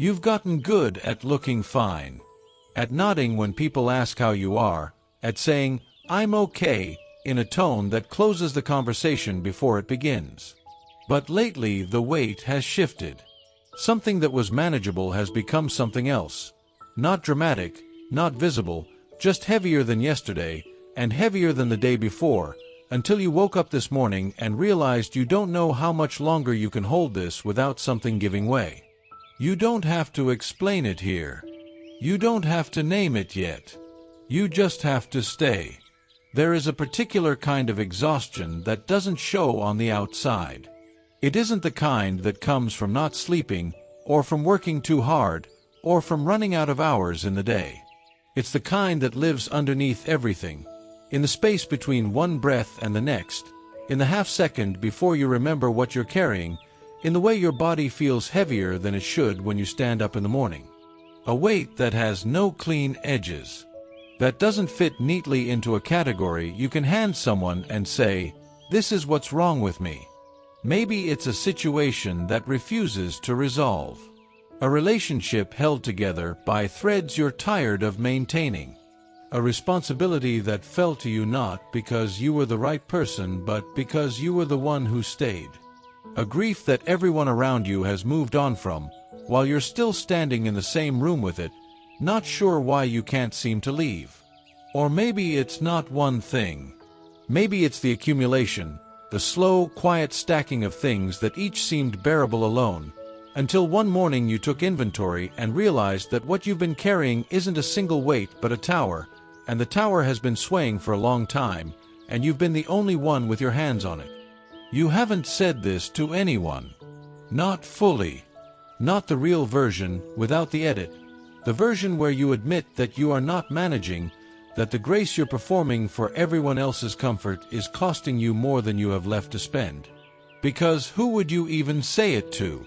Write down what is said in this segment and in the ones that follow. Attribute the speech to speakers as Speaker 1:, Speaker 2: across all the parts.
Speaker 1: You've gotten good at looking fine, at nodding when people ask how you are, at saying, "I'm okay," in a tone that closes the conversation before it begins. But lately the weight has shifted. Something that was manageable has become something else. Not dramatic, not visible, just heavier than yesterday, and heavier than the day before, until you woke up this morning and realized you don't know how much longer you can hold this without something giving way. You don't have to explain it here. You don't have to name it yet. You just have to stay. There is a particular kind of exhaustion that doesn't show on the outside. It isn't the kind that comes from not sleeping, or from working too hard, or from running out of hours in the day. It's the kind that lives underneath everything, in the space between one breath and the next, in the half-second before you remember what you're carrying, in the way your body feels heavier than it should when you stand up in the morning. A weight that has no clean edges, that doesn't fit neatly into a category you can hand someone and say, "This is what's wrong with me." Maybe it's a situation that refuses to resolve. A relationship held together by threads you're tired of maintaining. A responsibility that fell to you not because you were the right person but because you were the one who stayed. A grief that everyone around you has moved on from, while you're still standing in the same room with it, not sure why you can't seem to leave. Or maybe it's not one thing. Maybe it's the accumulation, the slow, quiet stacking of things that each seemed bearable alone, until one morning you took inventory and realized that what you've been carrying isn't a single weight but a tower, and the tower has been swaying for a long time, and you've been the only one with your hands on it. You haven't said this to anyone. Not fully. Not the real version, without the edit. The version where you admit that you are not managing, that the grace you're performing for everyone else's comfort is costing you more than you have left to spend. Because who would you even say it to?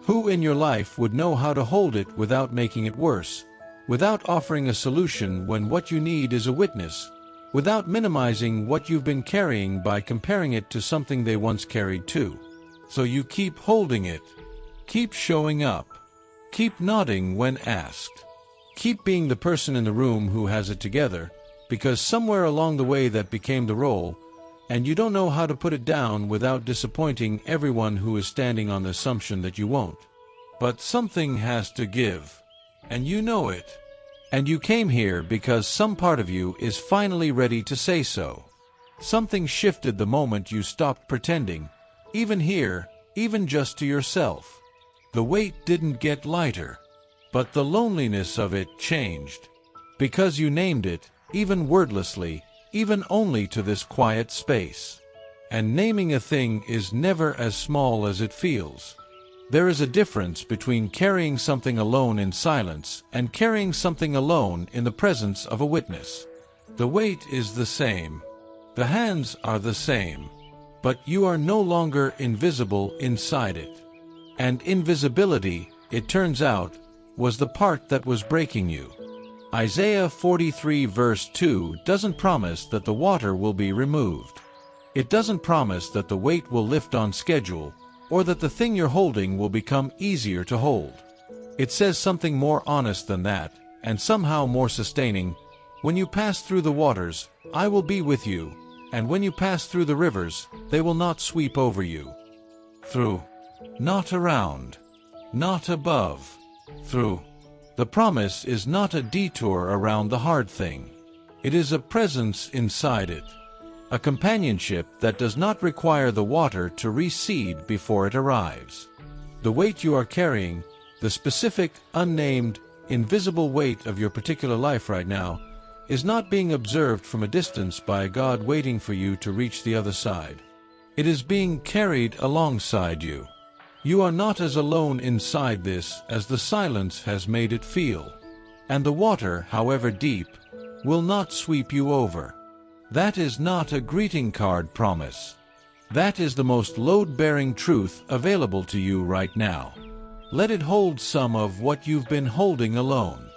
Speaker 1: Who in your life would know how to hold it without making it worse, without offering a solution when what you need is a witness, without minimizing what you've been carrying by comparing it to something they once carried too? So you keep holding it. Keep showing up. Keep nodding when asked. Keep being the person in the room who has it together, because somewhere along the way that became the role, and you don't know how to put it down without disappointing everyone who is standing on the assumption that you won't. But something has to give, and you know it. And you came here because some part of you is finally ready to say so. Something shifted the moment you stopped pretending, even here, even just to yourself. The weight didn't get lighter, but the loneliness of it changed. Because you named it, even wordlessly, even only to this quiet space. And naming a thing is never as small as it feels. There is a difference between carrying something alone in silence and carrying something alone in the presence of a witness. The weight is the same. The hands are the same. But you are no longer invisible inside it. And invisibility, it turns out, was the part that was breaking you. Isaiah 43 verse 2 doesn't promise that the water will be removed. It doesn't promise that the weight will lift on schedule, or that the thing you're holding will become easier to hold. It says something more honest than that, and somehow more sustaining. When you pass through the waters, I will be with you, and when you pass through the rivers, they will not sweep over you. Through. Not around. Not above. Through. The promise is not a detour around the hard thing. It is a presence inside it. A companionship that does not require the water to recede before it arrives. The weight you are carrying, the specific, unnamed, invisible weight of your particular life right now, is not being observed from a distance by a God waiting for you to reach the other side. It is being carried alongside you. You are not as alone inside this as the silence has made it feel. And the water, however deep, will not sweep you over. That is not a greeting card promise. That is the most load-bearing truth available to you right now. Let it hold some of what you've been holding alone.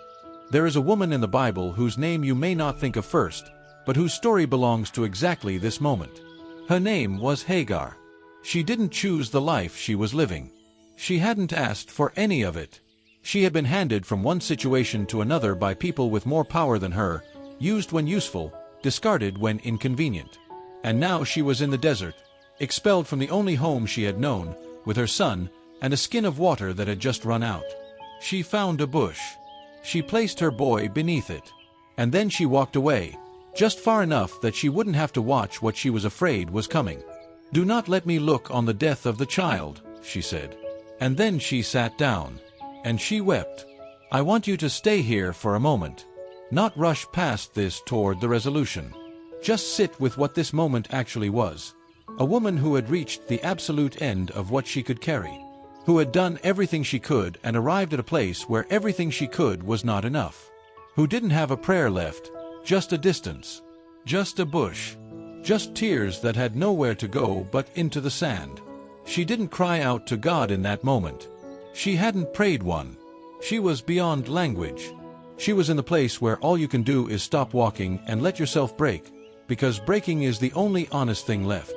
Speaker 1: There is a woman in the Bible whose name you may not think of first, but whose story belongs to exactly this moment. Her name was Hagar. She didn't choose the life she was living. She hadn't asked for any of it. She had been handed from one situation to another by people with more power than her, used when useful, discarded when inconvenient. And now she was in the desert, expelled from the only home she had known, with her son, and a skin of water that had just run out. She found a bush. She placed her boy beneath it. And then she walked away, just far enough that she wouldn't have to watch what she was afraid was coming. "Do not let me look on the death of the child," she said. And then she sat down. And she wept. "I want you to stay here for a moment. Not rush past this toward the resolution. Just sit with what this moment actually was. A woman who had reached the absolute end of what she could carry. Who had done everything she could and arrived at a place where everything she could was not enough. Who didn't have a prayer left, just a distance. Just a bush. Just tears that had nowhere to go but into the sand. She didn't cry out to God in that moment. She hadn't prayed one. She was beyond language. She was in the place where all you can do is stop walking and let yourself break, because breaking is the only honest thing left.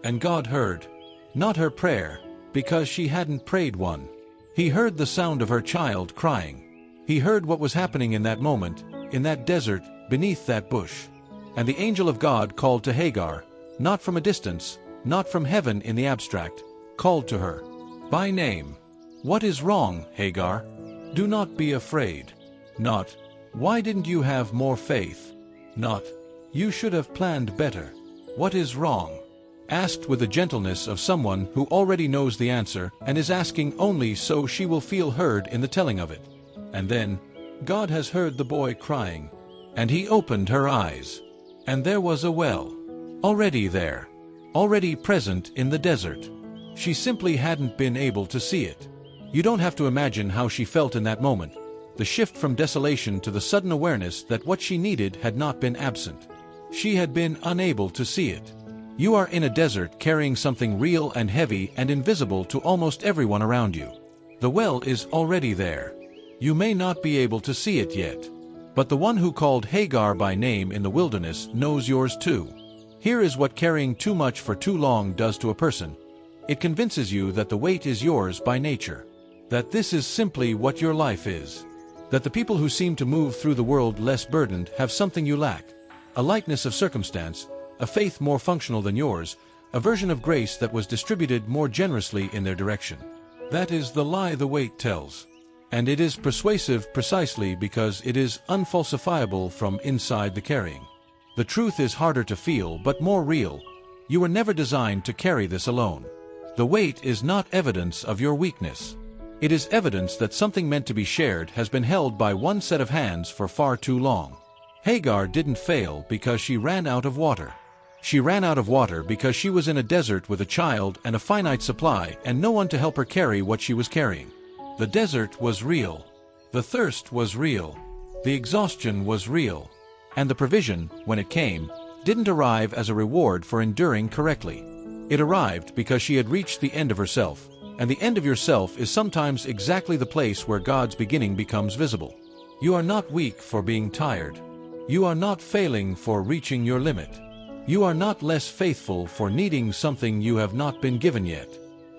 Speaker 1: And God heard. Not her prayer, because she hadn't prayed one. He heard the sound of her child crying. He heard what was happening in that moment, in that desert, beneath that bush. And the angel of God called to Hagar, not from a distance, not from heaven in the abstract, called to her by name. "What is wrong, Hagar? Do not be afraid." Not, "Why didn't you have more faith?" Not, "You should have planned better." "What is wrong?" Asked with the gentleness of someone who already knows the answer and is asking only so she will feel heard in the telling of it. And then, God has heard the boy crying. And he opened her eyes. And there was a well. Already there. Already present in the desert. She simply hadn't been able to see it. You don't have to imagine how she felt in that moment. The shift from desolation to the sudden awareness that what she needed had not been absent. She had been unable to see it. You are in a desert carrying something real and heavy and invisible to almost everyone around you. The well is already there. You may not be able to see it yet. But the one who called Hagar by name in the wilderness knows yours too. Here is what carrying too much for too long does to a person. It convinces you that the weight is yours by nature. That this is simply what your life is. That the people who seem to move through the world less burdened have something you lack. A lightness of circumstance, a faith more functional than yours, a version of grace that was distributed more generously in their direction. That is the lie the weight tells. And it is persuasive precisely because it is unfalsifiable from inside the carrying. The truth is harder to feel but more real. You were never designed to carry this alone. The weight is not evidence of your weakness. It is evidence that something meant to be shared has been held by one set of hands for far too long. Hagar didn't fail because she ran out of water. She ran out of water because she was in a desert with a child and a finite supply and no one to help her carry what she was carrying. The desert was real. The thirst was real. The exhaustion was real. And the provision, when it came, didn't arrive as a reward for enduring correctly. It arrived because she had reached the end of herself, and the end of yourself is sometimes exactly the place where God's beginning becomes visible. You are not weak for being tired. You are not failing for reaching your limit. You are not less faithful for needing something you have not been given yet.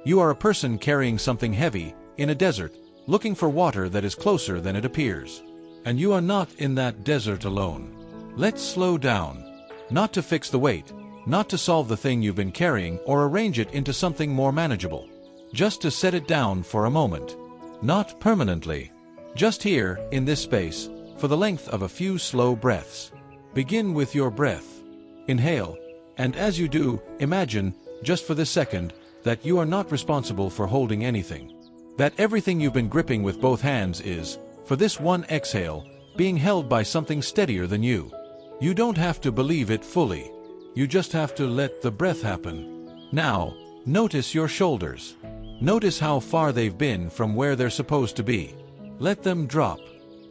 Speaker 1: You are a person carrying something heavy, in a desert, looking for water that is closer than it appears. And you are not in that desert alone. Let's slow down. Not to fix the weight, not to solve the thing you've been carrying or arrange it into something more manageable. Just to set it down for a moment. Not permanently. Just here, in this space, for the length of a few slow breaths. Begin with your breath. Inhale, and as you do, imagine, just for this second, that you are not responsible for holding anything. That everything you've been gripping with both hands is, for this one exhale, being held by something steadier than you. You don't have to believe it fully. You just have to let the breath happen. Now, notice your shoulders. Notice how far they've been from where they're supposed to be. Let them drop.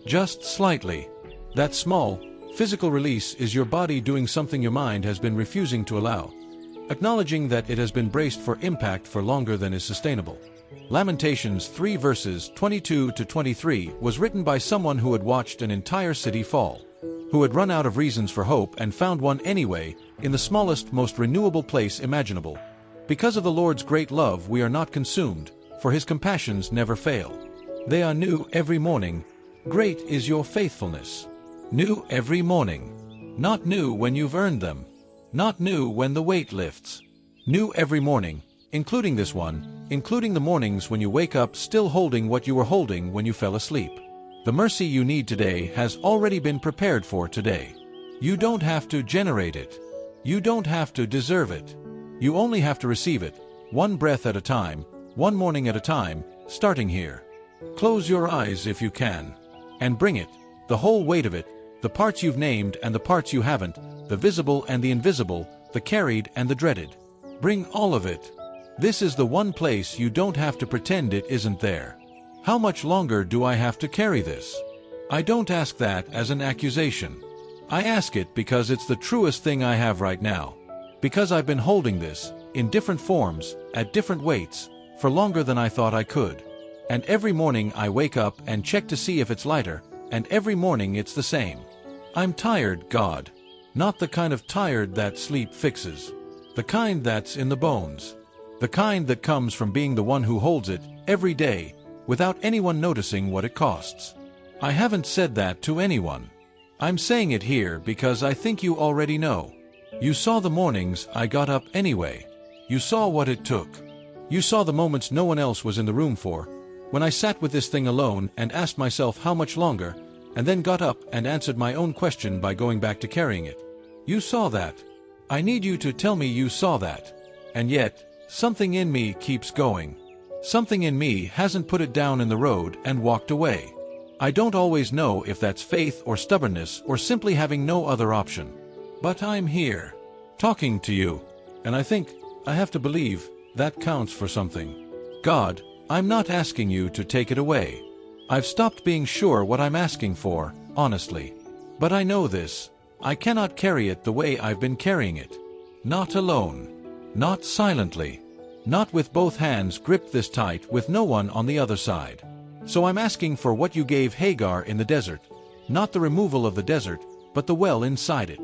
Speaker 1: Just slightly. That small, physical release is your body doing something your mind has been refusing to allow. Acknowledging that it has been braced for impact for longer than is sustainable. Lamentations 3 verses 22 to 23 was written by someone who had watched an entire city fall. Who had run out of reasons for hope and found one anyway, in the smallest, most renewable place imaginable. Because of the Lord's great love we are not consumed, for his compassions never fail. They are new every morning. Great is your faithfulness. New every morning. Not new when you've earned them. Not new when the weight lifts. New every morning, including this one, including the mornings when you wake up still holding what you were holding when you fell asleep. The mercy you need today has already been prepared for today. You don't have to generate it. You don't have to deserve it. You only have to receive it, one breath at a time, one morning at a time, starting here. Close your eyes if you can. And bring it, the whole weight of it, the parts you've named and the parts you haven't, the visible and the invisible, the carried and the dreaded. Bring all of it. This is the one place you don't have to pretend it isn't there. How much longer do I have to carry this? I don't ask that as an accusation. I ask it because it's the truest thing I have right now. Because I've been holding this, in different forms, at different weights, for longer than I thought I could. And every morning I wake up and check to see if it's lighter, and every morning it's the same. I'm tired, God. Not the kind of tired that sleep fixes. The kind that's in the bones. The kind that comes from being the one who holds it, every day, without anyone noticing what it costs. I haven't said that to anyone. I'm saying it here because I think you already know. You saw the mornings I got up anyway. You saw what it took. You saw the moments no one else was in the room for, when I sat with this thing alone and asked myself how much longer, and then got up and answered my own question by going back to carrying it. You saw that. I need you to tell me you saw that. And yet, something in me keeps going. Something in me hasn't put it down in the road and walked away. I don't always know if that's faith or stubbornness or simply having no other option. But I'm here, talking to you, and I think, I have to believe, that counts for something. God, I'm not asking you to take it away. I've stopped being sure what I'm asking for, honestly. But I know this. I cannot carry it the way I've been carrying it. Not alone. Not silently. Not with both hands gripped this tight with no one on the other side. So I'm asking for what you gave Hagar in the desert. Not the removal of the desert, but the well inside it.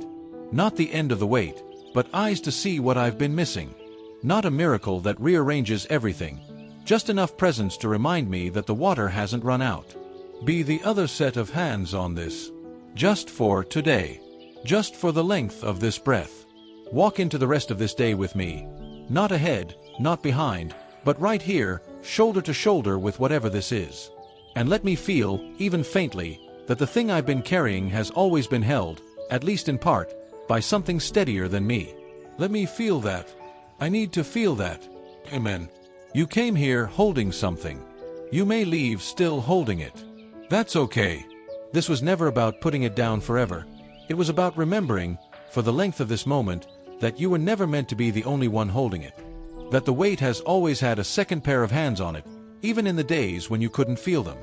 Speaker 1: Not the end of the wait, but eyes to see what I've been missing. Not a miracle that rearranges everything. Just enough presence to remind me that the water hasn't run out. Be the other set of hands on this. Just for today. Just for the length of this breath. Walk into the rest of this day with me. Not ahead, not behind, but right here, shoulder to shoulder with whatever this is. And let me feel, even faintly, that the thing I've been carrying has always been held, at least in part, by something steadier than me. Let me feel that. I need to feel that. Amen. You came here holding something. You may leave still holding it. That's okay. This was never about putting it down forever. It was about remembering, for the length of this moment, that you were never meant to be the only one holding it. That the weight has always had a second pair of hands on it, even in the days when you couldn't feel them.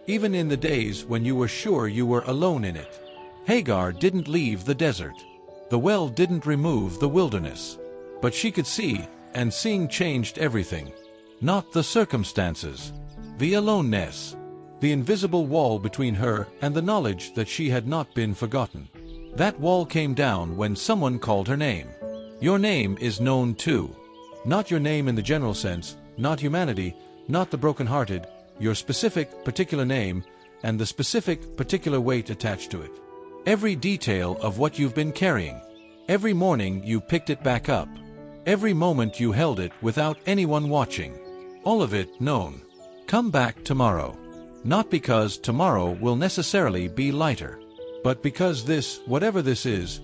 Speaker 1: Even in the days when you were sure you were alone in it. Hagar didn't leave the desert. The well didn't remove the wilderness. But she could see, and seeing changed everything. Not the circumstances. The aloneness. The invisible wall between her and the knowledge that she had not been forgotten. That wall came down when someone called her name. Your name is known too. Not your name in the general sense, not humanity, not the broken-hearted, your specific, particular name, and the specific, particular weight attached to it. Every detail of what you've been carrying. Every morning you picked it back up. Every moment you held it without anyone watching. All of it known. Come back tomorrow. Not because tomorrow will necessarily be lighter, but because this, whatever this is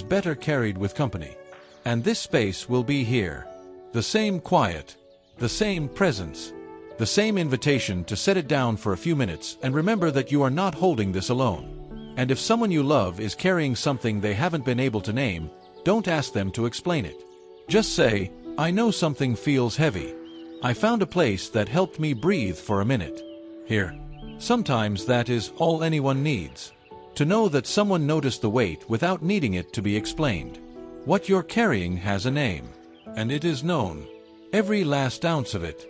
Speaker 1: better carried with company. And this space will be here. The same quiet, the same presence, the same invitation to set it down for a few minutes and remember that you are not holding this alone. And if someone you love is carrying something they haven't been able to name, don't ask them to explain it. Just say, I know something feels heavy. I found a place that helped me breathe for a minute. Here. Sometimes that is all anyone needs. To know that someone noticed the weight without needing it to be explained. What you're carrying has a name. And it is known. Every last ounce of it.